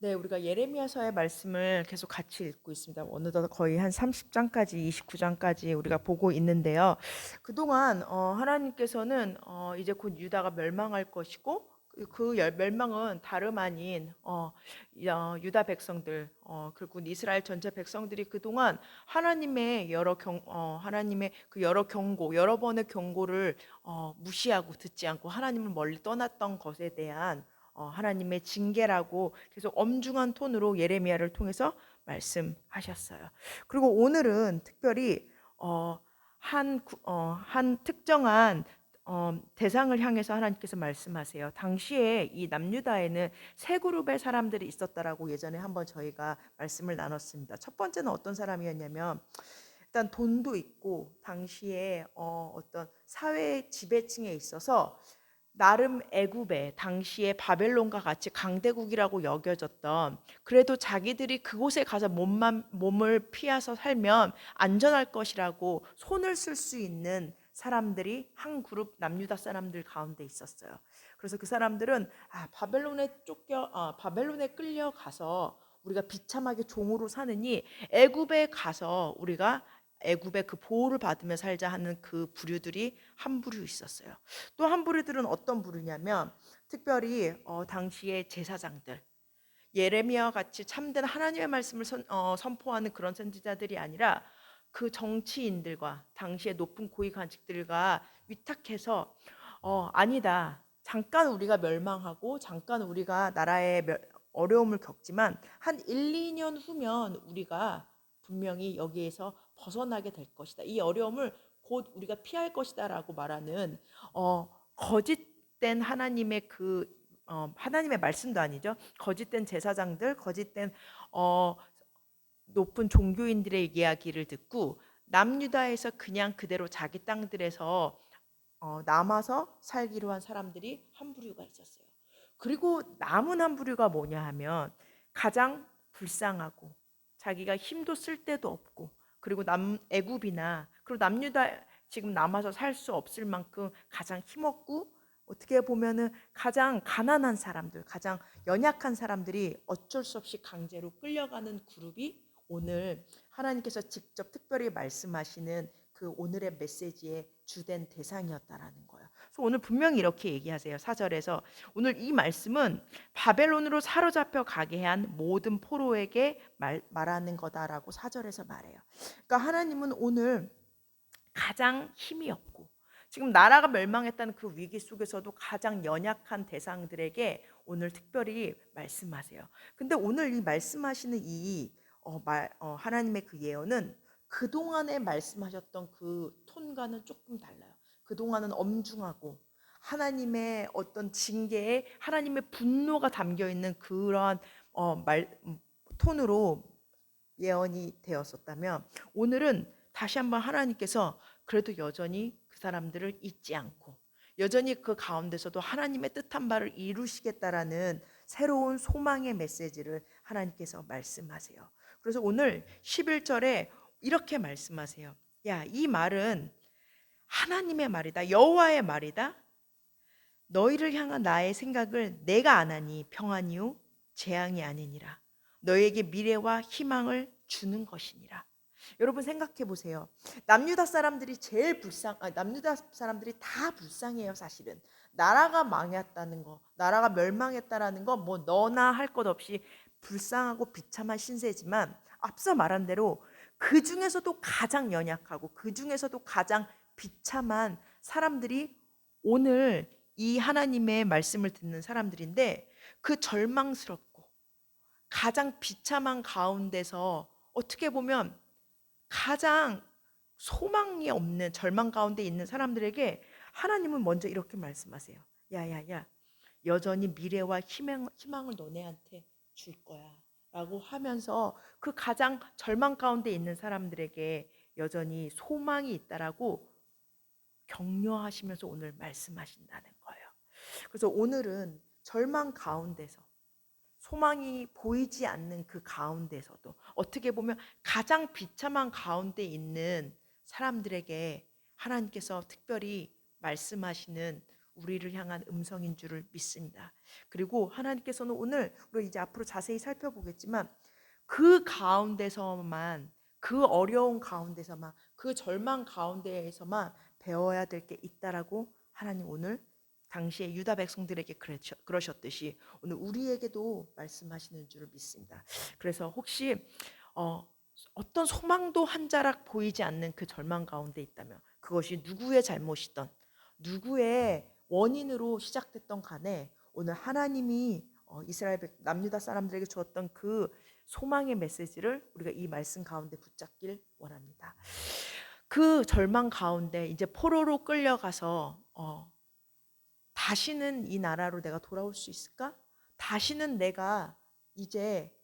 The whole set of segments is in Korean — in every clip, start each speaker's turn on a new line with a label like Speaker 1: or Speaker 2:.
Speaker 1: 네, 우리가 예레미야서의 말씀을 계속 같이 읽고 있습니다. 어느덧 거의 한 30장까지, 29장까지 우리가 보고 있는데요. 그동안 하나님께서는 이제 곧 유다가 멸망할 것이고 그 멸망은 다름 아닌 유다 백성들 그리고 이스라엘 전체 백성들이 그동안 하나님의 그 여러 경고, 여러 번의 경고를 무시하고 듣지 않고 하나님을 멀리 떠났던 것에 대한 하나님의 징계라고 계속 엄중한 톤으로 예레미야를 통해서 말씀하셨어요. 그리고 오늘은 특별히 한 특정한 대상을 향해서 하나님께서 말씀하세요. 당시에 이 남유다에는 세 그룹의 사람들이 있었다라고 예전에 한번 저희가 말씀을 나눴습니다. 첫 번째는 어떤 사람이었냐면 일단 돈도 있고 당시에 어떤 사회 지배층에 있어서 나름 애굽의 당시에 바벨론과 같이 강대국이라고 여겨졌던, 그래도 자기들이 그곳에 가서 몸을 피해서 살면 안전할 것이라고 손을 쓸 수 있는 사람들이 한 그룹 남유다 사람들 가운데 있었어요. 그래서 그 사람들은 바벨론에 끌려가서 우리가 비참하게 종으로 사느니 애굽에 가서 우리가 애굽의 그 보호를 받으며 살자 하는 그 부류들이 한 부류 있었어요. 또 한 부류들은 어떤 부류냐면 특별히 당시의 제사장들, 예레미야와 같이 참된 하나님의 말씀을 선포하는 그런 선지자들이 아니라 그 정치인들과 당시의 높은 고위 관직들과 위탁해서 아니다. 잠깐 우리가 멸망하고 잠깐 우리가 나라의 어려움을 겪지만 한 1, 2년 후면 우리가 분명히 여기에서 벗어나게 될 것이다. 이 어려움을 곧 우리가 피할 것이다라고 말하는 거짓된 하나님의 말씀도 아니죠. 거짓된 제사장들, 거짓된 어, 높은 종교인들의 이야기를 듣고 남유다에서 그냥 그대로 자기 땅들에서 남아서 살기로 한 사람들이 한 부류가 있었어요. 그리고 남은 한 부류가 뭐냐 하면 가장 불쌍하고 자기가 힘도 쓸 데도 없고, 그리고 애굽이나 그리고 남유다 지금 남아서 살 수 없을 만큼 가장 힘없고 어떻게 보면은 가장 가난한 사람들, 가장 연약한 사람들이 어쩔 수 없이 강제로 끌려가는 그룹이 오늘 하나님께서 직접 특별히 말씀하시는 그 오늘의 메시지의 주된 대상이었다라는 거예요. 그래서 오늘 분명히 이렇게 얘기하세요. 4절에서 오늘 이 말씀은 바벨론으로 사로잡혀 가게 한 모든 포로에게 말하는 거다라고 4절에서 말해요. 그러니까 하나님은 오늘 가장 힘이 없고 지금 나라가 멸망했다는 그 위기 속에서도 가장 연약한 대상들에게 오늘 특별히 말씀하세요. 근데 오늘 이 말씀하시는 하나님의 그 예언은 그동안에 말씀하셨던 그 톤과는 조금 달라요. 그동안은 엄중하고 하나님의 어떤 징계에 하나님의 분노가 담겨 있는 그러한 톤으로 예언이 되었었다면 오늘은 다시 한번 하나님께서 그래도 여전히 그 사람들을 잊지 않고 여전히 그 가운데서도 하나님의 뜻한 바를 이루시겠다라는 새로운 소망의 메시지를 하나님께서 말씀하세요. 그래서 오늘 11절에 이렇게 말씀하세요. 야, 이 말은 하나님의 말이다. 여호와의 말이다. 너희를 향한 나의 생각을 내가 아나니 평안이요 재앙이 아니니라. 너에게 미래와 희망을 주는 것이니라. 여러분 생각해 보세요. 남유다 사람들이 다 불쌍해요, 사실은. 나라가 망했다는 거, 나라가 멸망했다라는 거 뭐 너나 할 것 없이 불쌍하고 비참한 신세지만 앞서 말한 대로 그 중에서도 가장 연약하고 그 중에서도 가장 비참한 사람들이 오늘 이 하나님의 말씀을 듣는 사람들인데 그 절망스럽고 가장 비참한 가운데서 어떻게 보면 가장 소망이 없는 절망 가운데 있는 사람들에게 하나님은 먼저 이렇게 말씀하세요. 야야야, 여전히 미래와 희망을 너네한테 줄 거야 라고 하면서 그 가장 절망 가운데 있는 사람들에게 여전히 소망이 있다라고 격려하시면서 오늘 말씀하신다는 거예요. 그래서 오늘은 절망 가운데서 소망이 보이지 않는 그 가운데서도 어떻게 보면 가장 비참한 가운데 있는 사람들에게 하나님께서 특별히 말씀하시는 우리를 향한 음성인 줄을 믿습니다. 그리고 하나님께서는 오늘 우리가 이제 앞으로 자세히 살펴보겠지만 그 가운데서만, 그 어려운 가운데서만, 그 절망 가운데에서만 배워야 될 게 있다라고 하나님 오늘 당시에 유다 백성들에게 그러셨듯이 오늘 우리에게도 말씀하시는 줄을 믿습니다. 그래서 혹시 어떤 소망도 한 자락 보이지 않는 그 절망 가운데 있다면, 그것이 누구의 잘못이든 누구의 원인으로 시작됐던 간에 오늘 하나님이 이스라엘 남유다 사람들에게 주었던 그 소망의 메시지를 우리가 이 말씀 가운데 붙잡길 원합니다. 그 절망 가운데 이제 포로로 끌려가서 다시는 이 나라로 내가 돌아올 수 있을까? 다시는 내가 이제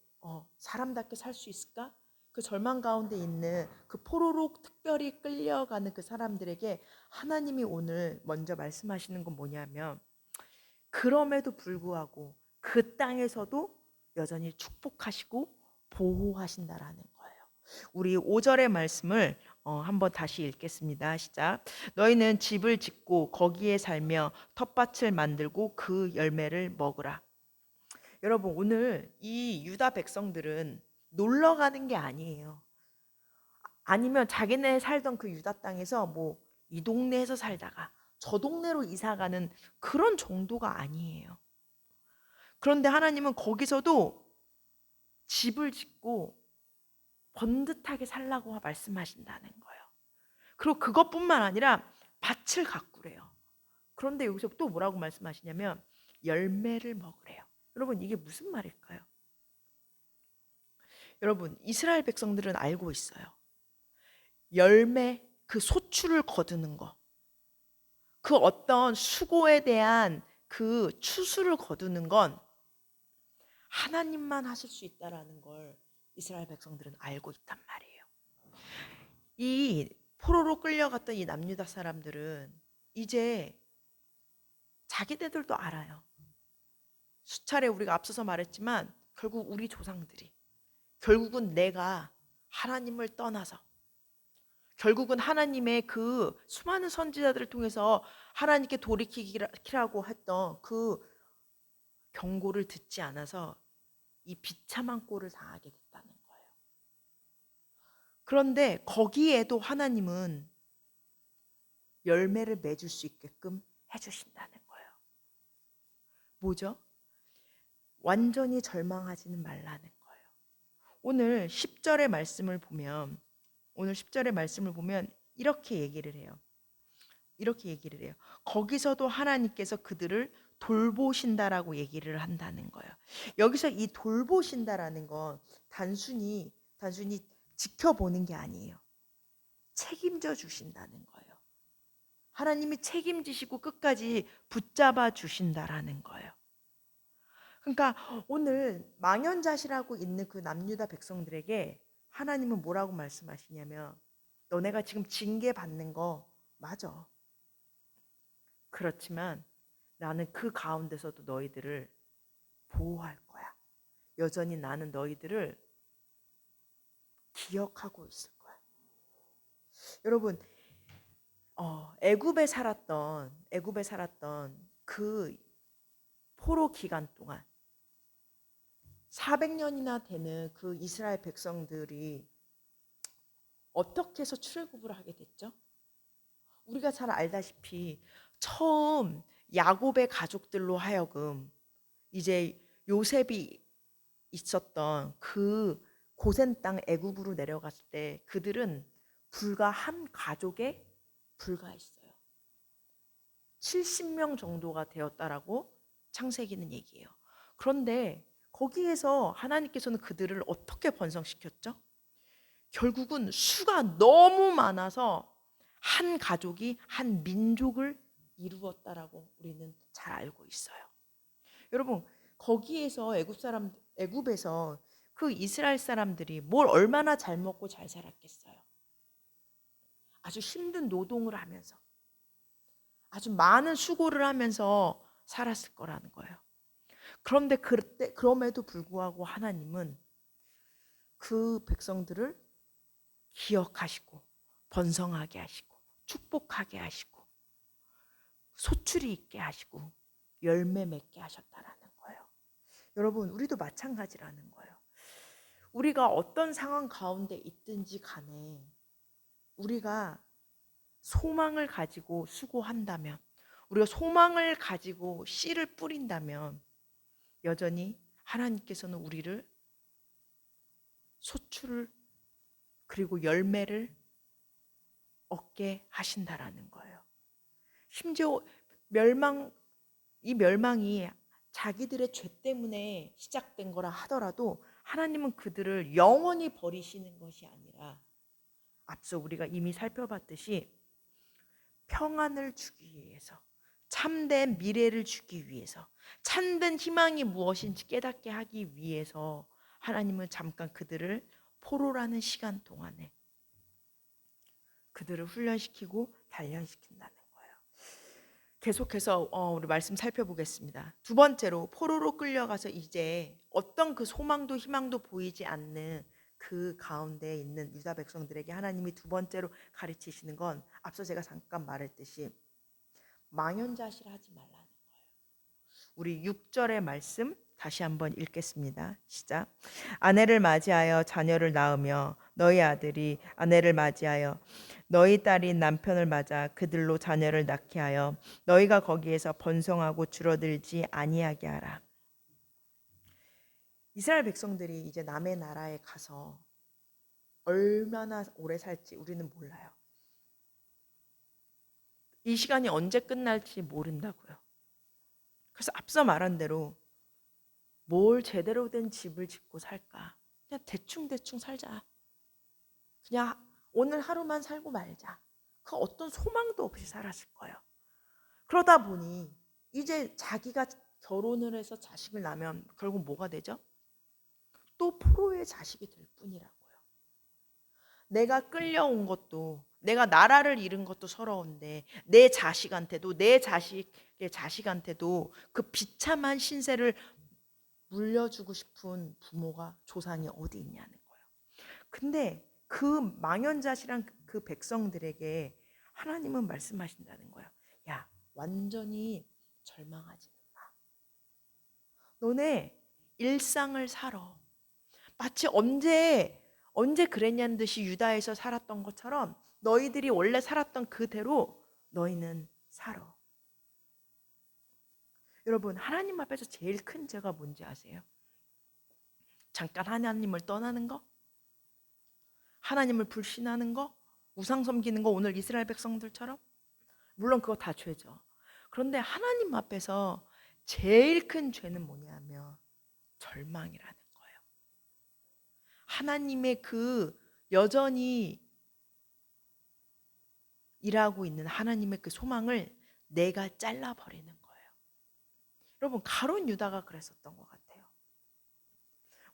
Speaker 1: 사람답게 살 수 있을까? 그 절망 가운데 있는 그 포로로 특별히 끌려가는 그 사람들에게 하나님이 오늘 먼저 말씀하시는 건 뭐냐면, 그럼에도 불구하고 그 땅에서도 여전히 축복하시고 보호하신다라는 거예요. 우리 5절의 말씀을 한번 다시 읽겠습니다. 시작. 너희는 집을 짓고 거기에 살며 텃밭을 만들고 그 열매를 먹으라. 여러분, 오늘 이 유다 백성들은 놀러 가는 게 아니에요. 아니면 자기네 살던 그 유다 땅에서 뭐 이 동네에서 살다가 저 동네로 이사 가는 그런 정도가 아니에요. 그런데 하나님은 거기서도 집을 짓고 번듯하게 살라고 말씀하신다는 거예요. 그리고 그것뿐만 아니라 밭을 가꾸래요. 그런데 여기서 또 뭐라고 말씀하시냐면 열매를 먹으래요. 여러분, 이게 무슨 말일까요? 여러분, 이스라엘 백성들은 알고 있어요. 열매, 그 소출을 거두는 거, 그 어떤 수고에 대한 그 추수를 거두는 건 하나님만 하실 수 있다라는 걸 이스라엘 백성들은 알고 있단 말이에요. 이 포로로 끌려갔던 이 남유다 사람들은 이제 자기네들도 알아요. 수차례 우리가 앞서서 말했지만 결국 우리 조상들이, 결국은 내가 하나님을 떠나서, 결국은 하나님의 그 수많은 선지자들을 통해서 하나님께 돌이키라고 했던 그 경고를 듣지 않아서 이 비참한 꼴을 당하게 됐다는 거예요. 그런데 거기에도 하나님은 열매를 맺을 수 있게끔 해주신다는 거예요. 뭐죠? 완전히 절망하지는 말라는 거예요. 오늘 10절의 말씀을 보면, 이렇게 얘기를 해요. 거기서도 하나님께서 그들을 돌보신다라고 얘기를 한다는 거예요. 여기서 이 돌보신다라는 건 단순히 지켜보는 게 아니에요. 책임져 주신다는 거예요. 하나님이 책임지시고 끝까지 붙잡아 주신다라는 거예요. 그러니까 오늘 망연자실하고 있는 그 남유다 백성들에게 하나님은 뭐라고 말씀하시냐면, 너네가 지금 징계 받는 거 맞아. 그렇지만 나는 그 가운데서도 너희들을 보호할 거야. 여전히 나는 너희들을 기억하고 있을 거야. 여러분, 애굽에 살았던 그 포로 기간 동안 400년이나 되는 그 이스라엘 백성들이 어떻게 해서 출애굽을 하게 됐죠? 우리가 잘 알다시피 처음 야곱의 가족들로 하여금 이제 요셉이 있었던 그 고센 땅 애굽으로 내려갔을 때 그들은 불과 한 가족에 불과했어요. 70명 정도가 되었다라고 창세기는 얘기해요. 그런데 거기에서 하나님께서는 그들을 어떻게 번성시켰죠? 결국은 수가 너무 많아서 한 가족이 한 민족을 이루었다라고 우리는 잘 알고 있어요. 여러분, 거기에서 애굽에서 그 이스라엘 사람들이 뭘 얼마나 잘 먹고 잘 살았겠어요. 아주 힘든 노동을 하면서, 아주 많은 수고를 하면서 살았을 거라는 거예요. 그런데 그럼에도 불구하고 하나님은 그 백성들을 기억하시고 번성하게 하시고 축복하게 하시고 소출이 있게 하시고 열매 맺게 하셨다라는 거예요. 여러분, 우리도 마찬가지라는 거예요. 우리가 어떤 상황 가운데 있든지 간에 우리가 소망을 가지고 수고한다면, 우리가 소망을 가지고 씨를 뿌린다면 여전히 하나님께서는 우리를 소출을 그리고 열매를 얻게 하신다라는 거예요. 심지어 이 멸망이 자기들의 죄 때문에 시작된 거라 하더라도 하나님은 그들을 영원히 버리시는 것이 아니라 앞서 우리가 이미 살펴봤듯이 평안을 주기 위해서, 참된 미래를 주기 위해서, 참된 희망이 무엇인지 깨닫게 하기 위해서 하나님은 잠깐 그들을 포로라는 시간 동안에 그들을 훈련시키고 단련시킨다는 거예요. 계속해서 우리 말씀 살펴보겠습니다. 두 번째로 포로로 끌려가서 이제 어떤 그 소망도 희망도 보이지 않는 그 가운데 있는 유다 백성들에게 하나님이 두 번째로 가르치시는 건 앞서 제가 잠깐 말했듯이 망연자실하지 말라는 거예요. 우리 6절의 말씀 다시 한번 읽겠습니다. 시작. 아내를 맞이하여 자녀를 낳으며 너희 아들이 아내를 맞이하여 너희 딸이 남편을 맞아 그들로 자녀를 낳게 하여 너희가 거기에서 번성하고 줄어들지 아니하게 하라. 이스라엘 백성들이 이제 남의 나라에 가서 얼마나 오래 살지 우리는 몰라요. 이 시간이 언제 끝날지 모른다고요. 그래서 앞서 말한 대로 뭘 제대로 된 집을 짓고 살까? 그냥 대충 살자. 그냥 오늘 하루만 살고 말자. 그 어떤 소망도 없이 살았을 거예요. 그러다 보니 이제 자기가 결혼을 해서 자식을 낳으면 결국 뭐가 되죠? 또 포로의 자식이 될 뿐이라고요. 내가 끌려온 것도, 내가 나라를 잃은 것도 서러운데 내 자식한테도, 내 자식의 자식한테도 그 비참한 신세를 물려주고 싶은 부모가, 조상이 어디 있냐는 거예요. 근데 그 망연자실한 그 백성들에게 하나님은 말씀하신다는 거예요. 야, 완전히 절망하지는 마. 너네 일상을 살아. 마치 언제 그랬냐는 듯이 유다에서 살았던 것처럼 너희들이 원래 살았던 그대로 너희는 살아. 여러분, 하나님 앞에서 제일 큰 죄가 뭔지 아세요? 잠깐 하나님을 떠나는 거? 하나님을 불신하는 거? 우상 섬기는 거? 오늘 이스라엘 백성들처럼? 물론 그거 다 죄죠. 그런데 하나님 앞에서 제일 큰 죄는 뭐냐면 절망이라는 거예요. 하나님의 그 여전히 일하고 있는 하나님의 그 소망을 내가 잘라버리는 거예요. 여러분, 가룟 유다가 그랬었던 것 같아요.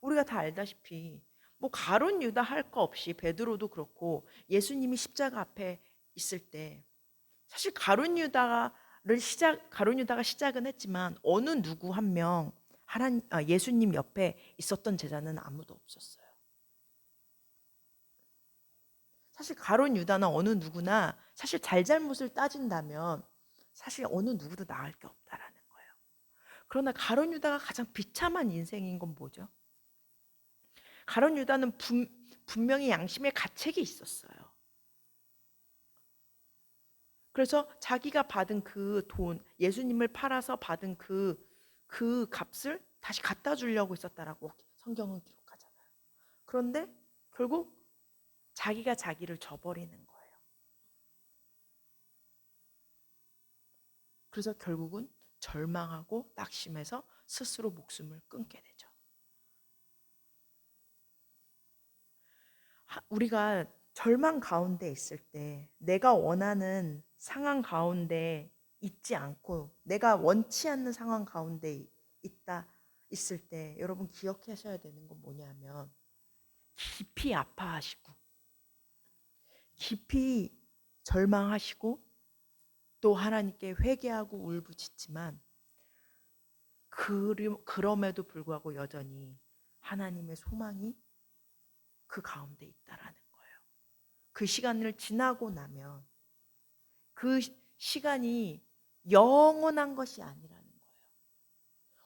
Speaker 1: 우리가 다 알다시피 뭐 가룟 유다 할 거 없이 베드로도 그렇고 예수님이 십자가 앞에 있을 때 사실 가룟 유다가 시작은 했지만 어느 누구 한 명 예수님 옆에 있었던 제자는 아무도 없었어요. 사실 가룟 유다나 어느 누구나 사실 잘잘못을 따진다면 사실 어느 누구도 나을 게 없다라는 거예요. 그러나 가룟 유다가 가장 비참한 인생인 건 뭐죠? 가룟 유다는 분명히 양심의 가책이 있었어요. 그래서 자기가 받은 그 돈, 예수님을 팔아서 받은 그 값을 다시 갖다 주려고 했었다라고 성경은 기록하잖아요. 그런데 결국 자기가 자기를 저버리는 거예요. 그래서 결국은 절망하고 낙심해서 스스로 목숨을 끊게 되죠. 우리가 절망 가운데 있을 때 내가 원하는 상황 가운데 있지 않고 내가 원치 않는 상황 가운데 있을 때 여러분 기억하셔야 되는 건 뭐냐면 깊이 아파하시고 깊이 절망하시고 또 하나님께 회개하고 울부짖지만 그럼에도 불구하고 여전히 하나님의 소망이 그 가운데 있다라는 거예요. 그 시간을 지나고 나면 그 시간이 영원한 것이 아니라는 거예요.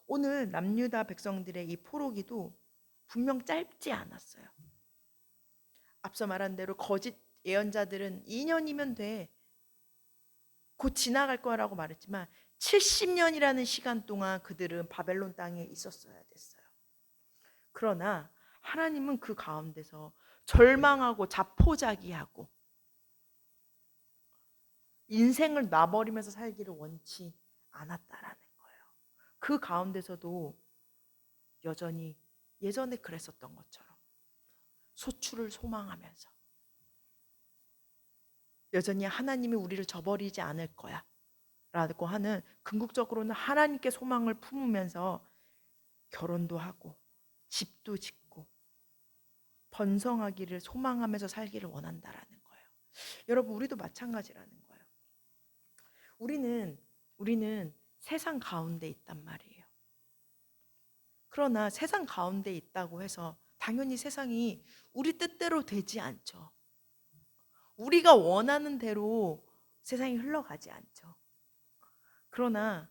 Speaker 1: 오늘 남유다 백성들의 이 포로기도 분명 짧지 않았어요. 앞서 말한 대로 거짓 예언자들은 2년이면 돼, 곧 지나갈 거라고 말했지만 70년이라는 시간 동안 그들은 바벨론 땅에 있었어야 됐어요. 그러나 하나님은 그 가운데서 절망하고 자포자기하고 인생을 놔버리면서 살기를 원치 않았다라는 거예요. 그 가운데서도 여전히 예전에 그랬었던 것처럼 소출을 소망하면서 여전히 하나님이 우리를 저버리지 않을 거야 라고 하는, 궁극적으로는 하나님께 소망을 품으면서 결혼도 하고 집도 짓고 번성하기를 소망하면서 살기를 원한다라는 거예요. 여러분, 우리도 마찬가지라는 거예요. 우리는 세상 가운데 있단 말이에요. 그러나 세상 가운데 있다고 해서 당연히 세상이 우리 뜻대로 되지 않죠. 우리가 원하는 대로 세상이 흘러가지 않죠. 그러나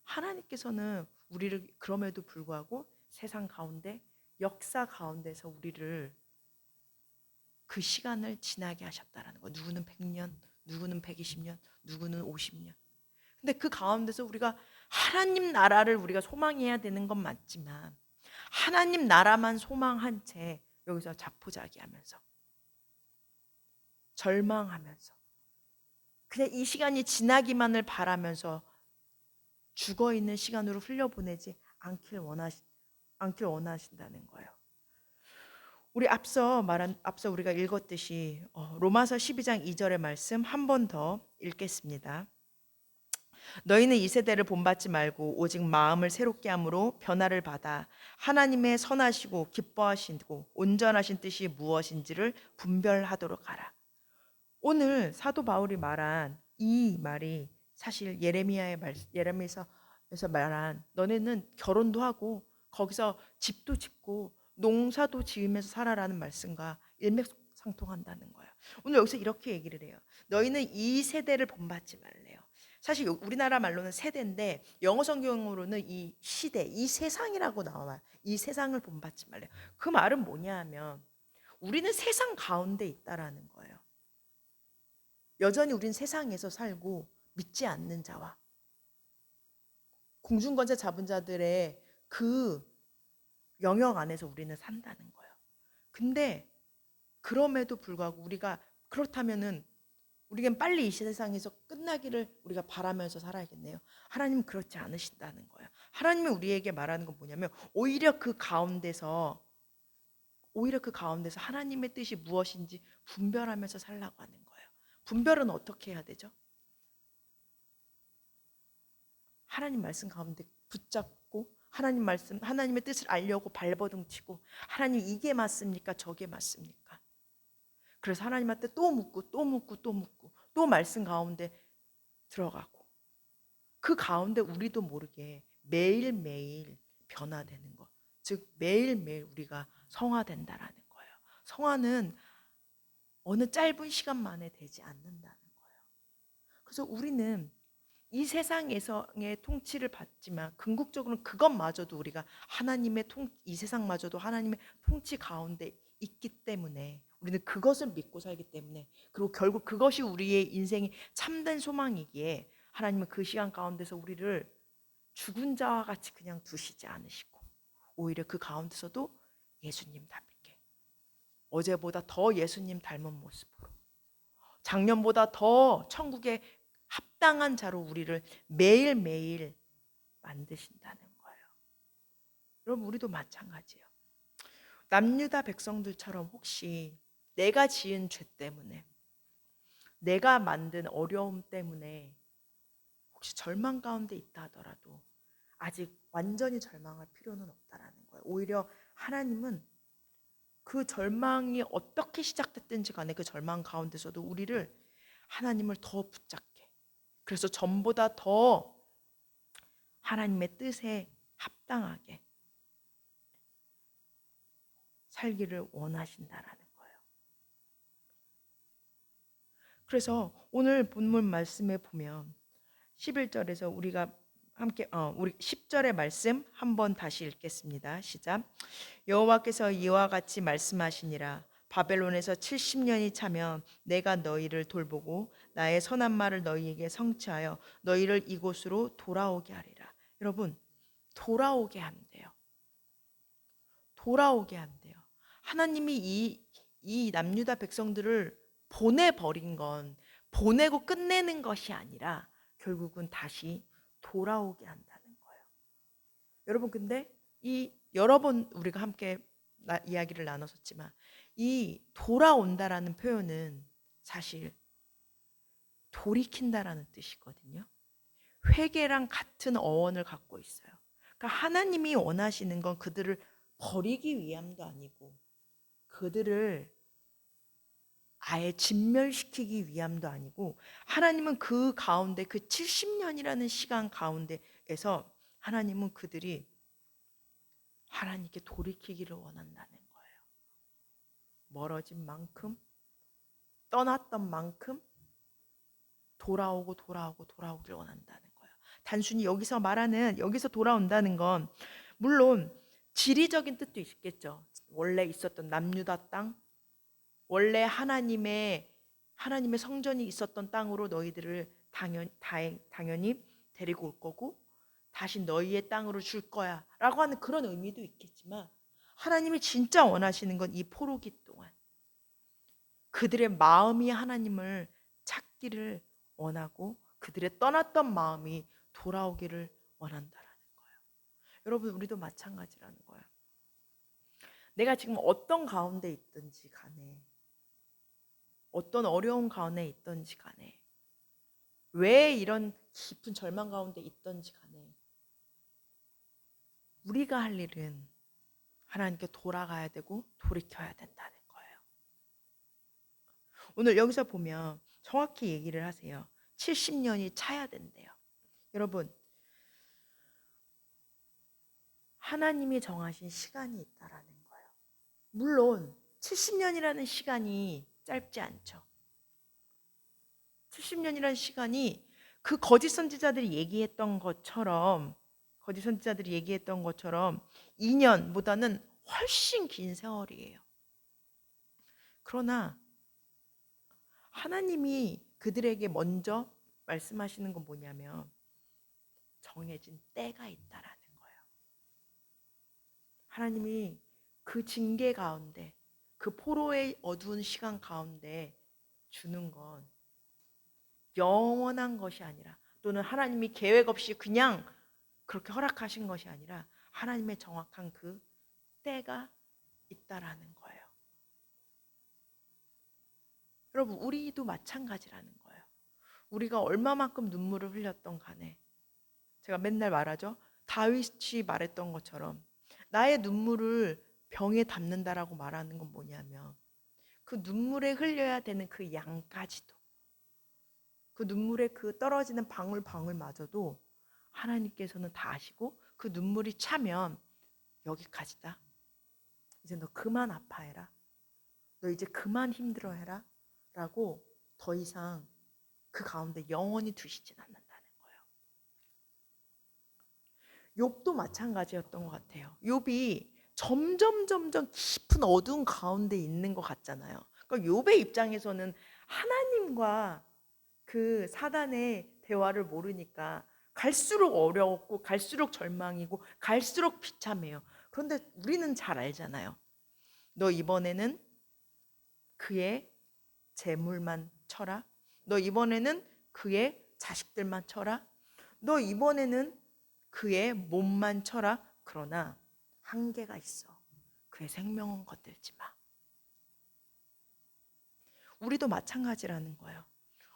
Speaker 1: 하나님께서는 우리를 그럼에도 불구하고 세상 가운데, 역사 가운데서 우리를 그 시간을 지나게 하셨다라는 거. 누구는 100년, 누구는 120년, 누구는 50년. 근데 그 가운데서 우리가 하나님 나라를 우리가 소망해야 되는 건 맞지만 하나님 나라만 소망한 채 여기서 자포자기하면서 절망하면서 그냥 이 시간이 지나기만을 바라면서 죽어 있는 시간으로 흘려보내지 않길 원하신다는 거예요. 우리 앞서 우리가 읽었듯이 로마서 12장 2절의 말씀 한 번 더 읽겠습니다. 너희는 이 세대를 본받지 말고 오직 마음을 새롭게 함으로 변화를 받아 하나님의 선하시고 기뻐하시고 온전하신 뜻이 무엇인지를 분별하도록 하라. 오늘 사도 바울이 말한 이 말이 사실 예레미야에서 말한 너네는 결혼도 하고 거기서 집도 짓고 농사도 지으면서 살아라는 말씀과 일맥상통한다는 거예요. 오늘 여기서 이렇게 얘기를 해요. 너희는 이 세대를 본받지 말래요. 사실 우리나라 말로는 세대인데 영어 성경으로는 이 시대, 이 세상이라고 나와요. 이 세상을 본받지 말래요. 그 말은 뭐냐 하면 우리는 세상 가운데 있다라는 거예요. 여전히 우린 세상에서 살고 믿지 않는 자와 공중권세 잡은 자들의 그 영역 안에서 우리는 산다는 거예요. 근데 그럼에도 불구하고 우리가 그렇다면은 우리는 빨리 이 세상에서 끝나기를 우리가 바라면서 살아야겠네요. 하나님은 그렇지 않으신다는 거예요. 하나님이 우리에게 말하는 건 뭐냐면 오히려 그 가운데서 하나님의 뜻이 무엇인지 분별하면서 살라고 하는 거예요. 분별은 어떻게 해야 되죠? 하나님 말씀 가운데 붙잡고 하나님의 뜻을 알려고 발버둥 치고 하나님 이게 맞습니까? 저게 맞습니까? 그래서 하나님한테 또 묻고 또 말씀 가운데 들어가고 그 가운데 우리도 모르게 매일매일 변화되는 것. 즉 매일매일 우리가 성화된다라는 거예요. 성화는 어느 짧은 시간 만에 되지 않는다는 거예요. 그래서 우리는 이 세상에서의 통치를 받지만 궁극적으로는 그것마저도 우리가 이 세상마저도 하나님의 통치 가운데 있기 때문에 우리는 그것을 믿고 살기 때문에, 그리고 결국 그것이 우리의 인생의 참된 소망이기에 하나님은 그 시간 가운데서 우리를 죽은 자와 같이 그냥 두시지 않으시고 오히려 그 가운데서도 예수님 닮게, 어제보다 더 예수님 닮은 모습으로, 작년보다 더 천국에 합당한 자로 우리를 매일매일 만드신다는 거예요. 여러분, 우리도 마찬가지예요. 남유다 백성들처럼 혹시 내가 지은 죄 때문에, 내가 만든 어려움 때문에 혹시 절망 가운데 있다 하더라도 아직 완전히 절망할 필요는 없다라는 거예요. 오히려 하나님은 그 절망이 어떻게 시작됐든지 간에 그 절망 가운데서도 우리를, 하나님을 더 붙잡게, 그래서 전보다 더 하나님의 뜻에 합당하게 살기를 원하신다라는 거예요. 그래서 오늘 본문 말씀에 보면 11절에서 우리가 함께 우리 10절의 말씀 한번 다시 읽겠습니다. 시작. 여호와께서 이와 같이 말씀하시니라. 바벨론에서 70년이 차면 내가 너희를 돌보고 나의 선한 말을 너희에게 성취하여 너희를 이곳으로 돌아오게 하리라. 여러분, 돌아오게 한대요. 돌아오게 한대요. 하나님이 이 남유다 백성들을 보내버린 건 보내고 끝내는 것이 아니라 결국은 다시 돌아오게 한다는 거예요. 여러분, 근데 이 여러 번 우리가 함께 이야기를 나눴었지만 이 돌아온다라는 표현은 사실 돌이킨다라는 뜻이거든요. 회개랑 같은 어원을 갖고 있어요. 그러니까 하나님이 원하시는 건 그들을 버리기 위함도 아니고 그들을 아예 진멸시키기 위함도 아니고 하나님은 그 가운데 그 70년이라는 시간 가운데에서 하나님은 그들이 하나님께 돌이키기를 원한다는 거예요. 멀어진 만큼 떠났던 만큼 돌아오기를 원한다는 거예요. 단순히 여기서 돌아온다는 건 물론 지리적인 뜻도 있겠죠. 원래 있었던 남유다 땅, 원래 하나님의 성전이 있었던 땅으로 너희들을 당연히 데리고 올 거고 다시 너희의 땅으로 줄 거야 라고 하는 그런 의미도 있겠지만 하나님이 진짜 원하시는 건 이 포로기 동안 그들의 마음이 하나님을 찾기를 원하고 그들의 떠났던 마음이 돌아오기를 원한다라는 거예요. 여러분, 우리도 마찬가지라는 거예요. 내가 지금 어떤 가운데 있든지 간에 어떤 어려운 가운데 있든지 간에 왜 이런 깊은 절망 가운데 있든지 간에 우리가 할 일은 하나님께 돌아가야 되고 돌이켜야 된다는 거예요. 오늘 여기서 보면 정확히 얘기를 하세요. 70년이 차야 된대요. 여러분, 하나님이 정하신 시간이 있다라는 거예요. 물론 70년이라는 시간이 짧지 않죠. 70년이라는 시간이 그 거짓 선지자들이 얘기했던 것처럼 2년보다는 훨씬 긴 세월이에요. 그러나 하나님이 그들에게 먼저 말씀하시는 건 뭐냐면 정해진 때가 있다라는 거예요. 하나님이 그 징계 가운데 그 포로의 어두운 시간 가운데 주는 건 영원한 것이 아니라 또는 하나님이 계획 없이 그냥 그렇게 허락하신 것이 아니라 하나님의 정확한 그 때가 있다라는 거예요. 여러분, 우리도 마찬가지라는 거예요. 우리가 얼마만큼 눈물을 흘렸던 간에 제가 맨날 말하죠. 다윗이 말했던 것처럼 나의 눈물을 병에 담는다라고 말하는 건 뭐냐면 그 눈물에 흘려야 되는 그 양까지도 그 눈물에 그 떨어지는 방울방울마저도 하나님께서는 다 아시고 그 눈물이 차면 여기까지다. 이제 너 그만 아파해라. 너 이제 그만 힘들어해라. 라고 더 이상 그 가운데 영원히 두시진 않는다는 거예요. 욥도 마찬가지였던 것 같아요. 욥이 점점 깊은 어두운 가운데 있는 것 같잖아요. 그러니까 욥의 입장에서는 하나님과 그 사단의 대화를 모르니까 갈수록 어려웠고 갈수록 절망이고 갈수록 비참해요. 그런데 우리는 잘 알잖아요. 너 이번에는 그의 재물만 쳐라. 너 이번에는 그의 자식들만 쳐라. 너 이번에는 그의 몸만 쳐라. 그러나 한계가 있어. 그의 생명은 건들지 마. 우리도 마찬가지라는 거예요.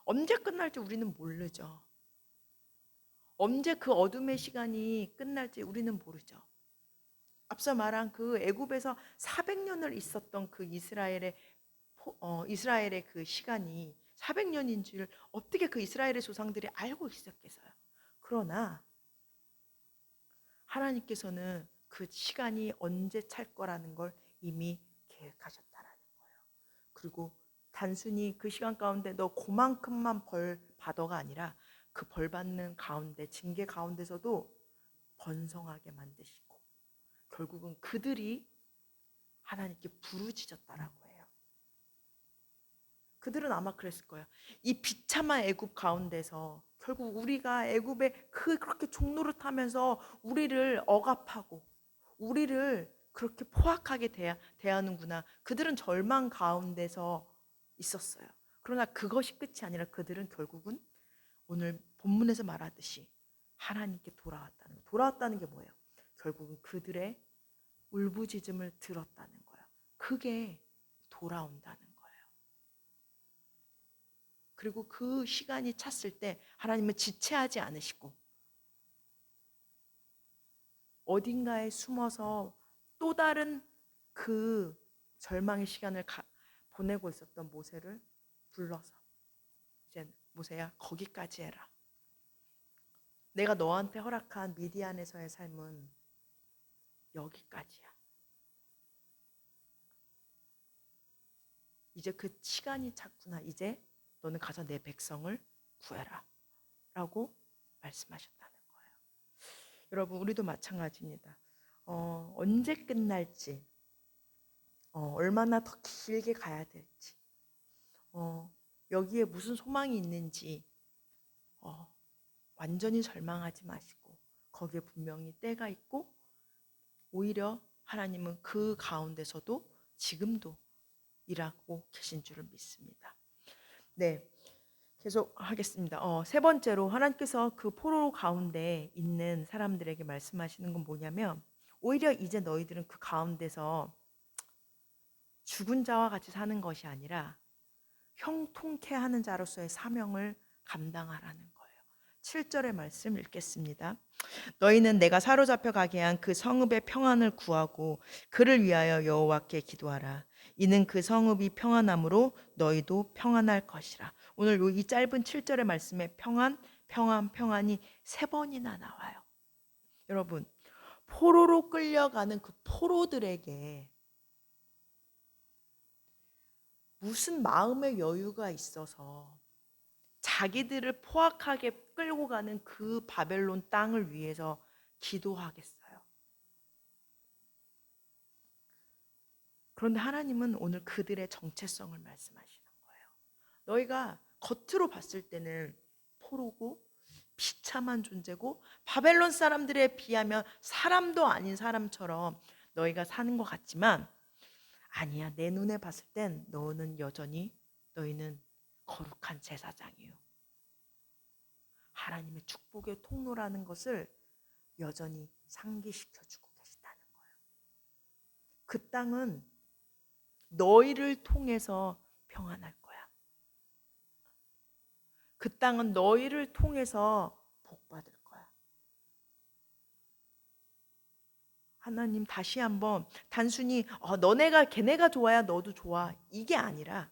Speaker 1: 언제 끝날지 우리는 모르죠. 언제 그 어둠의 시간이 끝날지 우리는 모르죠. 앞서 말한 그 애굽에서 400년을 있었던 그 이스라엘의 그 시간이 400년인 줄 어떻게 그 이스라엘의 조상들이 알고 있었겠어요. 그러나 하나님께서는 그 시간이 언제 찰 거라는 걸 이미 계획하셨다라는 거예요. 그리고 단순히 그 시간 가운데 너 그만큼만 벌 받아가 아니라 그 벌 받는 가운데, 징계 가운데서도 번성하게 만드시고 결국은 그들이 하나님께 부르짖었다라고 해요. 그들은 아마 그랬을 거예요. 이 비참한 애굽 가운데서 결국 우리가 애굽에 그렇게 종로를 타면서 우리를 억압하고 우리를 그렇게 포악하게 대하는구나. 그들은 절망 가운데서 있었어요. 그러나 그것이 끝이 아니라 그들은 결국은 오늘 본문에서 말하듯이 하나님께 돌아왔다는 거예요. 돌아왔다는 게 뭐예요? 결국은 그들의 울부짖음을 들었다는 거예요. 그게 돌아온다는 거예요. 그리고 그 시간이 찼을 때 하나님은 지체하지 않으시고 어딘가에 숨어서 또 다른 그 절망의 시간을 보내고 있었던 모세를 불러서 이제 모세야 거기까지 해라. 내가 너한테 허락한 미디안에서의 삶은 여기까지야. 이제 그 시간이 찼구나. 이제 너는 가서 내 백성을 구해라 라고 말씀하셨다는 거예요. 여러분 우리도 마찬가지입니다. 언제 끝날지 얼마나 더 길게 가야 될지 여기에 무슨 소망이 있는지 완전히 절망하지 마시고 거기에 분명히 때가 있고 오히려 하나님은 그 가운데서도 지금도 일하고 계신 줄을 믿습니다. 네, 계속 하겠습니다. 세 번째로 하나님께서 그 포로 가운데 있는 사람들에게 말씀하시는 건 뭐냐면 오히려 이제 너희들은 그 가운데서 죽은 자와 같이 사는 것이 아니라 형통케 하는 자로서의 사명을 감당하라는 거예요. 7절의 말씀 읽겠습니다. 너희는 내가 사로잡혀 가게 한 그 성읍의 평안을 구하고 그를 위하여 여호와께 기도하라. 이는 그 성읍이 평안함으로 너희도 평안할 것이라. 오늘 이 짧은 7절의 말씀에 평안, 평안, 평안이 3번이나 나와요. 여러분, 포로로 끌려가는 그 포로들에게 무슨 마음의 여유가 있어서 자기들을 포악하게 끌고 가는 그 바벨론 땅을 위해서 기도하겠어요. 그런데 하나님은 오늘 그들의 정체성을 말씀하시는 거예요. 너희가 겉으로 봤을 때는 포로고 비참한 존재고 바벨론 사람들에 비하면 사람도 아닌 사람처럼 너희가 사는 것 같지만 아니야. 내 눈에 봤을 땐 너희는 거룩한 제사장이에요. 하나님의 축복의 통로라는 것을 여전히 상기시켜주고 계시다는 거예요. 그 땅은 너희를 통해서 평안할 거야. 그 땅은 너희를 통해서 복받을 거야. 하나님 다시 한번 단순히 너네가 걔네가 좋아야 너도 좋아 이게 아니라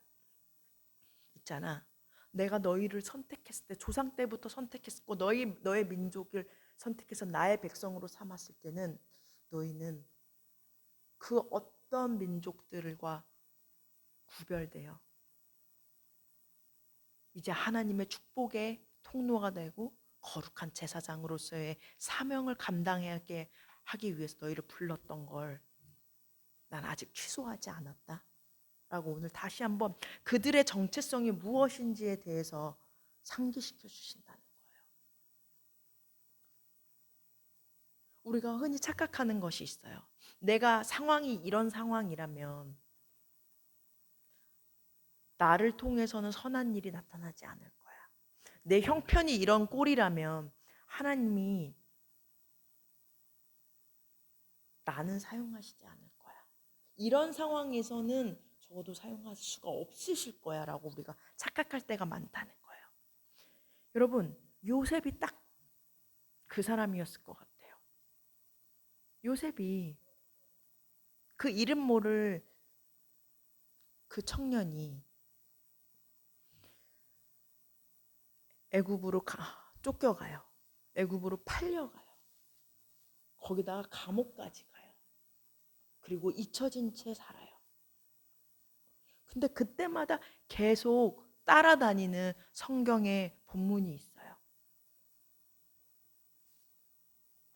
Speaker 1: 있잖아. 내가 너희를 선택했을 때 조상 때부터 선택했고 너의 민족을 선택해서 나의 백성으로 삼았을 때는 너희는 그 어떤 민족들과 구별되어 이제 하나님의 축복의 통로가 되고 거룩한 제사장으로서의 사명을 감당하게 하기 위해서 너희를 불렀던 걸 난 아직 취소하지 않았다 라고 오늘 다시 한번 그들의 정체성이 무엇인지에 대해서 상기시켜 주신다는 거예요. 우리가 흔히 착각하는 것이 있어요. 내가 상황이 이런 상황이라면 나를 통해서는 선한 일이 나타나지 않을 거야. 내 형편이 이런 꼴이라면 하나님이 나는 사용하시지 않을 거야. 이런 상황에서는 적어도 사용할 수가 없으실 거야 라고 우리가 착각할 때가 많다는 거예요. 여러분, 요셉이 딱 그 사람이었을 것 같아요. 요셉이 그 이름 모를 그 청년이 애굽으로 쫓겨가요. 애굽으로 팔려가요. 거기다가 감옥까지 가요. 그리고 잊혀진 채 살아요. 근데 그때마다 계속 따라다니는 성경의 본문이 있어요.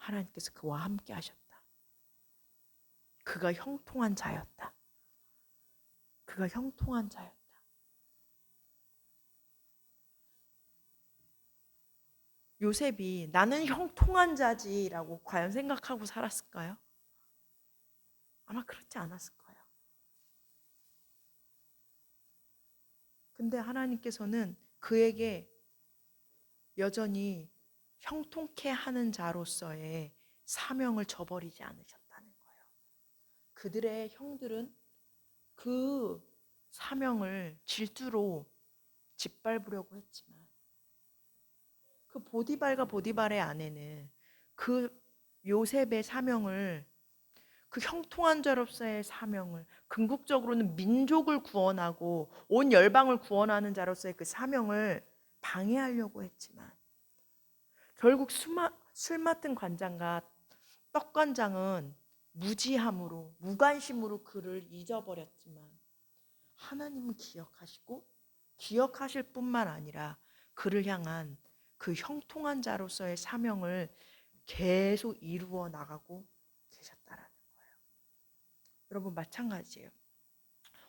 Speaker 1: 하나님께서 그와 함께 하셨다. 그가 형통한 자였다. 그가 형통한 자였다. 요셉이 나는 형통한 자지라고 과연 생각하고 살았을까요? 아마 그렇지 않았을 거예요. 근데 하나님께서는 그에게 여전히 형통케 하는 자로서의 사명을 저버리지 않으셨다는 거예요. 그들의 형들은 그 사명을 질투로 짓밟으려고 했지만 그 보디발과 보디발의 아내는 그 요셉의 사명을, 그 형통한 자로서의 사명을, 궁극적으로는 민족을 구원하고 온 열방을 구원하는 자로서의 그 사명을 방해하려고 했지만 결국 술 맡은 관장과 떡관장은 무지함으로, 무관심으로 그를 잊어버렸지만 하나님은 기억하시고 기억하실 뿐만 아니라 그를 향한 그 형통한 자로서의 사명을 계속 이루어 나가고 계셨다라는 거예요. 여러분, 마찬가지예요.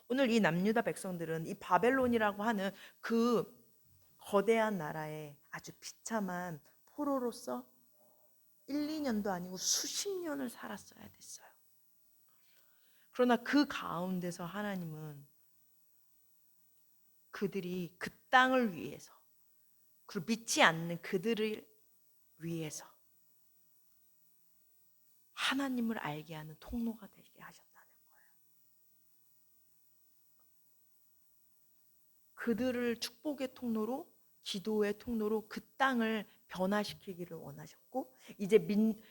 Speaker 1: 오늘 이 남유다 백성들은 이 바벨론이라고 하는 그 거대한 나라에 아주 비참한 포로로서 1, 2년도 아니고 수십 년을 살았어야 됐어요. 그러나 그 가운데서 하나님은 그들이 그 땅을 위해서, 그리고 믿지 않는 그들을 위해서 하나님을 알게 하는 통로가 되게 하셨다는 거예요. 그들을 축복의 통로로, 기도의 통로로 그 땅을 변화시키기를 원하셨고, 이제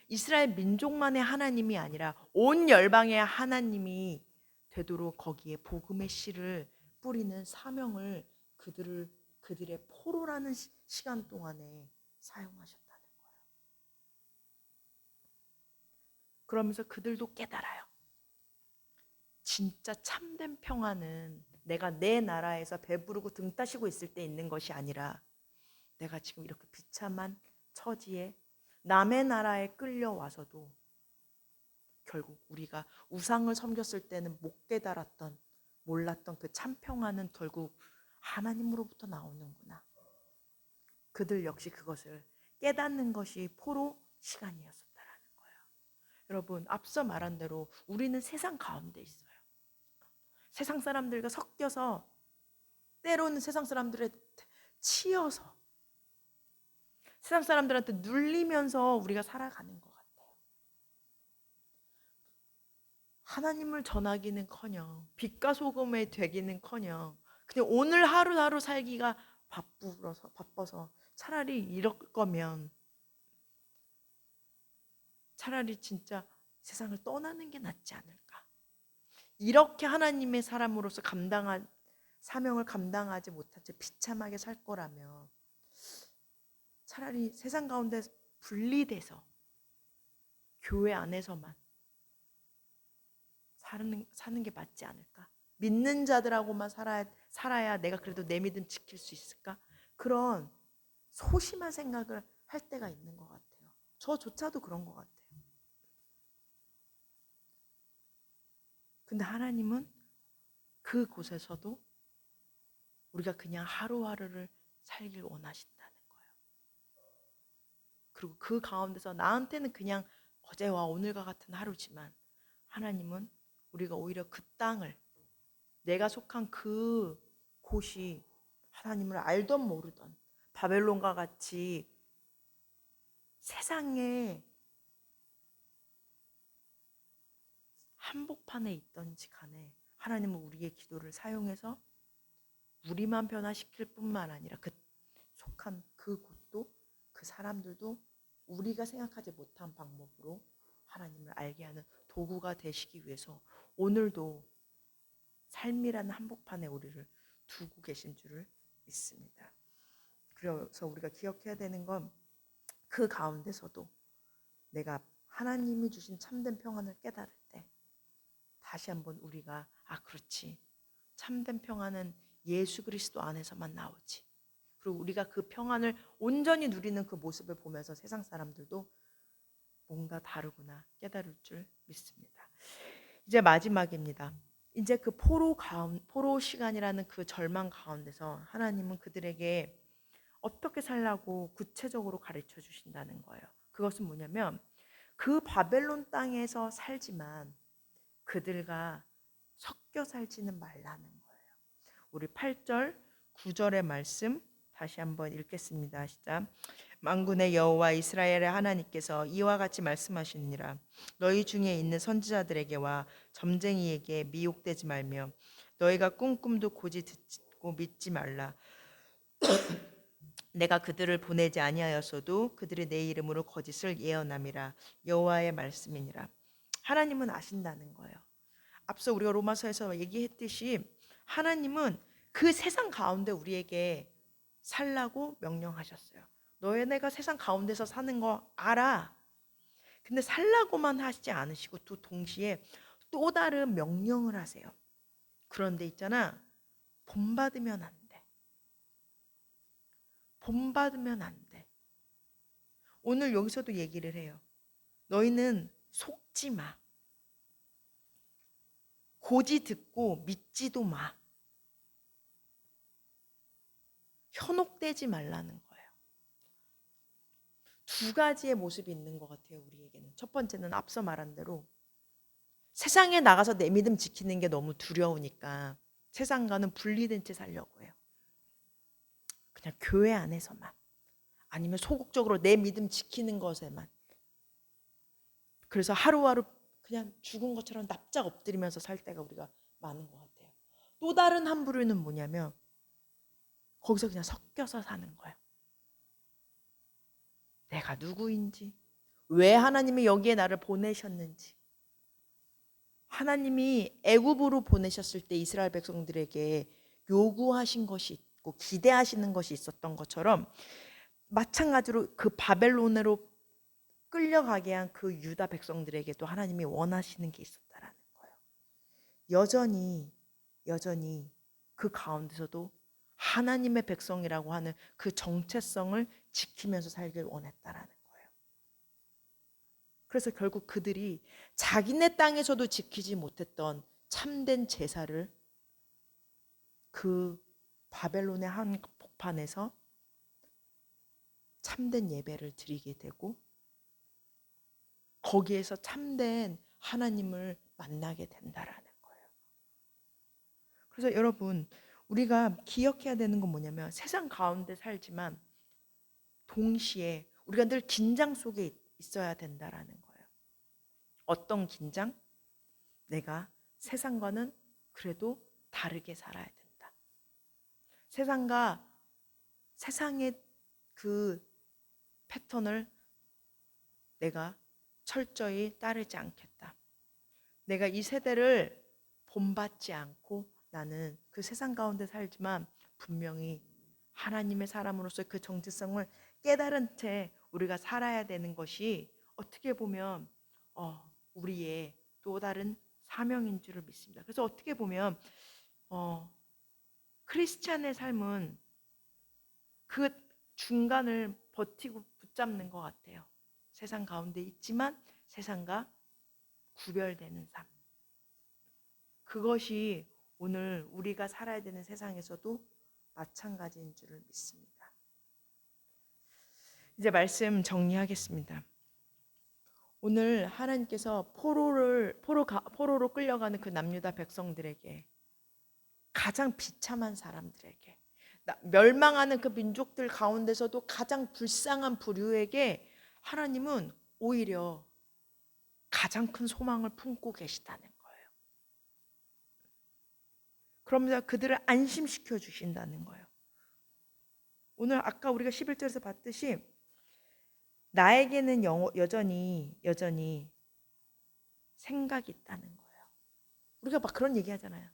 Speaker 1: 이스라엘 민족만의 하나님이 아니라 온 열방의 하나님이 되도록 거기에 복음의 씨를 뿌리는 사명을 그들의 포로라는 시간 동안에 사용하셨다는 거예요. 그러면서 그들도 깨달아요. 진짜 참된 평화는 내가 내 나라에서 배부르고 등 따시고 있을 때 있는 것이 아니라 내가 지금 이렇게 비참한 처지에 남의 나라에 끌려와서도 결국 우리가 우상을 섬겼을 때는 못 깨달았던, 몰랐던 그 참평화는 결국 하나님으로부터 나오는구나. 그들 역시 그것을 깨닫는 것이 포로 시간이었었다라는 거예요. 여러분, 앞서 말한 대로 우리는 세상 가운데 있어요. 세상 사람들과 섞여서, 때로는 세상 사람들에 치여서, 세상 사람들한테 눌리면서 우리가 살아가는 것 같아요. 하나님을 전하기는커녕, 빛과 소금에 되기는커녕 그냥 오늘 하루하루 살기가 바빠서 차라리 이럴 거면 차라리 진짜 세상을 떠나는 게 낫지 않을까. 이렇게 하나님의 사람으로서 사명을 감당하지 못한 채 비참하게 살 거라면 차라리 세상 가운데 분리돼서 교회 안에서만 사는 게 맞지 않을까? 믿는 자들하고만 살아야 내가 그래도 내 믿음 지킬 수 있을까? 그런 소심한 생각을 할 때가 있는 것 같아요. 저조차도 그런 것 같아요. 근데 하나님은 그곳에서도 우리가 그냥 하루하루를 살길 원하신다는 거예요. 그리고 그 가운데서 나한테는 그냥 어제와 오늘과 같은 하루지만 하나님은 우리가 오히려 그 땅을, 내가 속한 그 곳이 하나님을 알던 모르던 바벨론과 같이 세상에 한복판에 있던지 간에 하나님은 우리의 기도를 사용해서 우리만 변화시킬 뿐만 아니라 그 속한 그 곳도, 그 사람들도 우리가 생각하지 못한 방법으로 하나님을 알게 하는 도구가 되시기 위해서 오늘도 삶이라는 한복판에 우리를 두고 계신 줄을 믿습니다. 그래서 우리가 기억해야 되는 건 그 가운데서도 내가 하나님이 주신 참된 평안을 깨달을 때 다시 한번 우리가 그렇지, 참된 평안은 예수 그리스도 안에서만 나오지. 그리고 우리가 그 평안을 온전히 누리는 그 모습을 보면서 세상 사람들도 뭔가 다르구나 깨달을 줄 믿습니다. 이제 마지막입니다. 이제 그 포로 시간이라는 그 절망 가운데서 하나님은 그들에게 어떻게 살라고 구체적으로 가르쳐 주신다는 거예요. 그것은 뭐냐면 그 바벨론 땅에서 살지만 그들과 섞여 살지는 말라는 거예요. 우리 8절, 9절의 말씀 다시 한번 읽겠습니다. 시작. 만군의 여호와 이스라엘의 하나님께서 이와 같이 말씀하시니라. 너희 중에 있는 선지자들에게와 점쟁이에게 미혹되지 말며 너희가 꿈도 고지 듣고 믿지 말라. 내가 그들을 보내지 아니하였어도 그들이 내 이름으로 거짓을 예언함이라. 여호와의 말씀이니라. 하나님은 아신다는 거예요. 앞서 우리가 로마서에서 얘기했듯이 하나님은 그 세상 가운데 우리에게 살라고 명령하셨어요. 너네가 세상 가운데서 사는 거 알아. 근데 살라고만 하시지 않으시고 또 동시에 또 다른 명령을 하세요. 그런데 있잖아. 본받으면 안 돼. 본받으면 안 돼. 오늘 여기서도 얘기를 해요. 너희는 속지 마. 고지 듣고 믿지도 마. 현혹되지 말라는 거예요. 두 가지의 모습이 있는 것 같아요, 우리에게는. 첫 번째는 앞서 말한 대로 세상에 나가서 내 믿음 지키는 게 너무 두려우니까 세상과는 분리된 채 살려고 해요. 그냥 교회 안에서만 아니면 소극적으로 내 믿음 지키는 것에만. 그래서 하루하루 그냥 죽은 것처럼 납작 엎드리면서 살 때가 우리가 많은 것 같아요. 또 다른 한 부류는 뭐냐면 거기서 그냥 섞여서 사는 거예요. 내가 누구인지, 왜 하나님이 여기에 나를 보내셨는지. 하나님이 애굽으로 보내셨을 때 이스라엘 백성들에게 요구하신 것이 있고 기대하시는 것이 있었던 것처럼 마찬가지로 그 바벨론으로 끌려가게 한 그 유다 백성들에게도 하나님이 원하시는 게 있었다라는 거예요. 여전히 그 가운데서도 하나님의 백성이라고 하는 그 정체성을 지키면서 살길 원했다라는 거예요. 그래서 결국 그들이 자기네 땅에서도 지키지 못했던 참된 제사를 그 바벨론의 한 복판에서 참된 예배를 드리게 되고 거기에서 참된 하나님을 만나게 된다라는 거예요. 그래서 여러분 우리가 기억해야 되는 건 뭐냐면 세상 가운데 살지만 동시에 우리가 늘 긴장 속에 있어야 된다라는 거예요. 어떤 긴장? 내가 세상과는 그래도 다르게 살아야 된다. 세상의 그 패턴을 내가 철저히 따르지 않겠다. 내가 이 세대를 본받지 않고 나는 그 세상 가운데 살지만 분명히 하나님의 사람으로서 그 정체성을 깨달은 채 우리가 살아야 되는 것이 어떻게 보면 우리의 또 다른 사명인 줄을 믿습니다. 그래서 어떻게 보면 크리스찬의 삶은 그 중간을 버티고 붙잡는 것 같아요. 세상 가운데 있지만 세상과 구별되는 삶. 그것이 오늘 우리가 살아야 되는 세상에서도 마찬가지인 줄을 믿습니다. 이제 말씀 정리하겠습니다. 오늘 하나님께서 포로로 끌려가는 그 남유다 백성들에게 가장 비참한 사람들에게 멸망하는 그 민족들 가운데서도 가장 불쌍한 부류에게 하나님은 오히려 가장 큰 소망을 품고 계시다는 거예요. 그러면서 그들을 안심시켜 주신다는 거예요. 오늘 아까 우리가 11절에서 봤듯이 나에게는 여전히 생각이 있다는 거예요. 우리가 막 그런 얘기 하잖아요.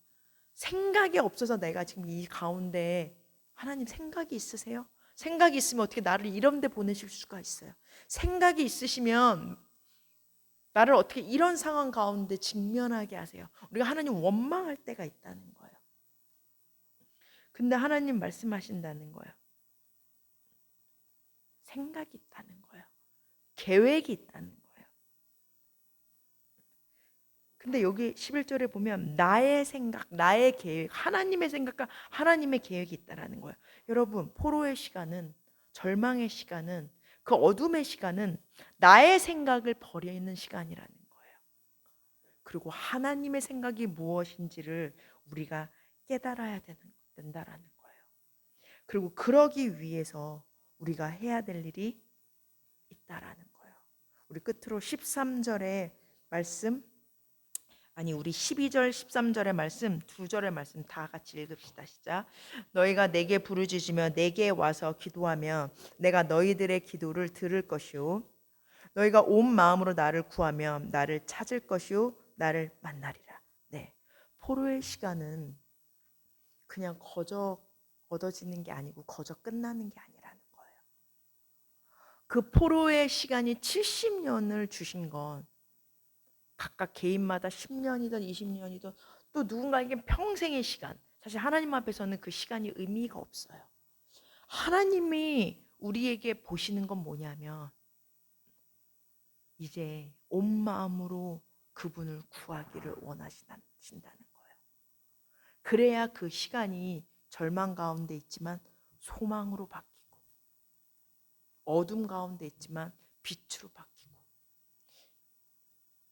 Speaker 1: 생각이 없어서 내가 지금 이 가운데 하나님 생각이 있으세요? 생각이 있으면 어떻게 나를 이런 데 보내실 수가 있어요? 생각이 있으시면 나를 어떻게 이런 상황 가운데 직면하게 하세요? 우리가 하나님 원망할 때가 있다는 거예요. 근데 하나님 말씀하신다는 거예요. 생각이 있다는 거예요. 계획이 있다는 거예요. 근데 여기 11절에 보면 나의 생각, 나의 계획, 하나님의 생각과 하나님의 계획이 있다라는 거예요. 여러분, 포로의 시간은, 절망의 시간은, 그 어둠의 시간은 나의 생각을 버리는 시간이라는 거예요. 그리고 하나님의 생각이 무엇인지를 우리가 깨달아야 된다라는 거예요. 그리고 그러기 위해서 우리가 해야 될 일이 있다라는 거예요. 우리 끝으로 13절의 말씀, 아니 우리 12절 13절의 말씀, 두 절의 말씀 다 같이 읽읍시다. 시작. 너희가 내게 부르짖으며 내게 와서 기도하면 내가 너희들의 기도를 들을 것이요 너희가 온 마음으로 나를 구하면 나를 찾을 것이요 나를 만나리라. 네. 포로의 시간은 그냥 거저 얻어지는 게 아니고 거저 끝나는 게 아니라는 거예요. 그 포로의 시간이 70년을 주신 건 각각 개인마다 10년이든 20년이든 또 누군가에겐 평생의 시간. 사실 하나님 앞에서는 그 시간이 의미가 없어요. 하나님이 우리에게 보시는 건 뭐냐면 이제 온 마음으로 그분을 구하기를 원하신다는 거예요. 그래야 그 시간이 절망 가운데 있지만 소망으로 바뀌고 어둠 가운데 있지만 빛으로 바뀌고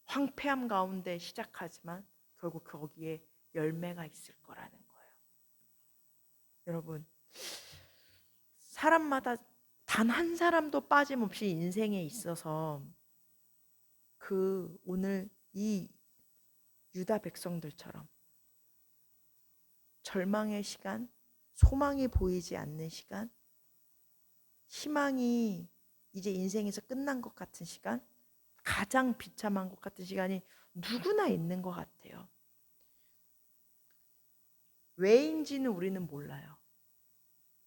Speaker 1: 황폐함 가운데 시작하지만 결국 거기에 열매가 있을 거라는 거예요. 여러분, 사람마다 단 한 사람도 빠짐없이 인생에 있어서 그 오늘 이 유다 백성들처럼 절망의 시간, 소망이 보이지 않는 시간, 희망이 이제 인생에서 끝난 것 같은 시간, 가장 비참한 것 같은 시간이 누구나 있는 것 같아요. 왜인지는 우리는 몰라요.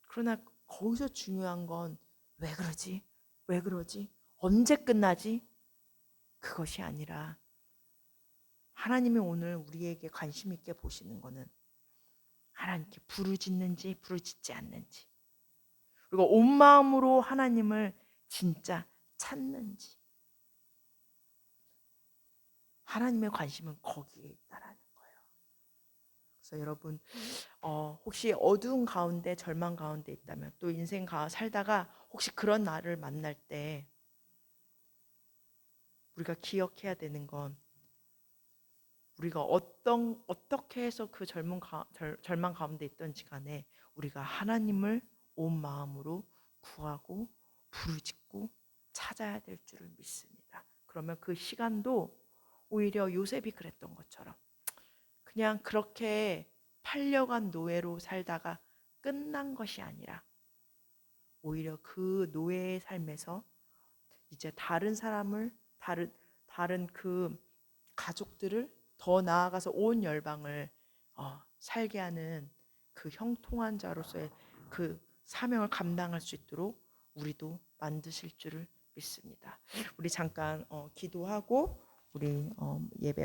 Speaker 1: 그러나 거기서 중요한 건 왜 그러지? 왜 그러지? 언제 끝나지? 그것이 아니라 하나님이 오늘 우리에게 관심 있게 보시는 거는 하나님께 부르짖는지 부르짖지 않는지, 그리고 온 마음으로 하나님을 진짜 찾는지. 하나님의 관심은 거기에 있다라는 거예요. 그래서 여러분, 혹시 어두운 가운데 절망 가운데 있다면, 또 인생 살다가 혹시 그런 나를 만날 때 우리가 기억해야 되는 건 우리가 어떻게 해서 그 절망 가운데 있던지 간에 우리가 하나님을 온 마음으로 구하고 부르짖고 찾아야 될 줄을 믿습니다. 그러면 그 시간도 오히려 요셉이 그랬던 것처럼 그냥 그렇게 팔려간 노예로 살다가 끝난 것이 아니라 오히려 그 노예의 삶에서 이제 다른 사람을 다른 그 가족들을 더 나아가서 온 열방을 살게 하는 그 형통한 자로서의 그 사명을 감당할 수 있도록 우리도 만드실 줄을 믿습니다. 우리 잠깐 기도하고 우리 예배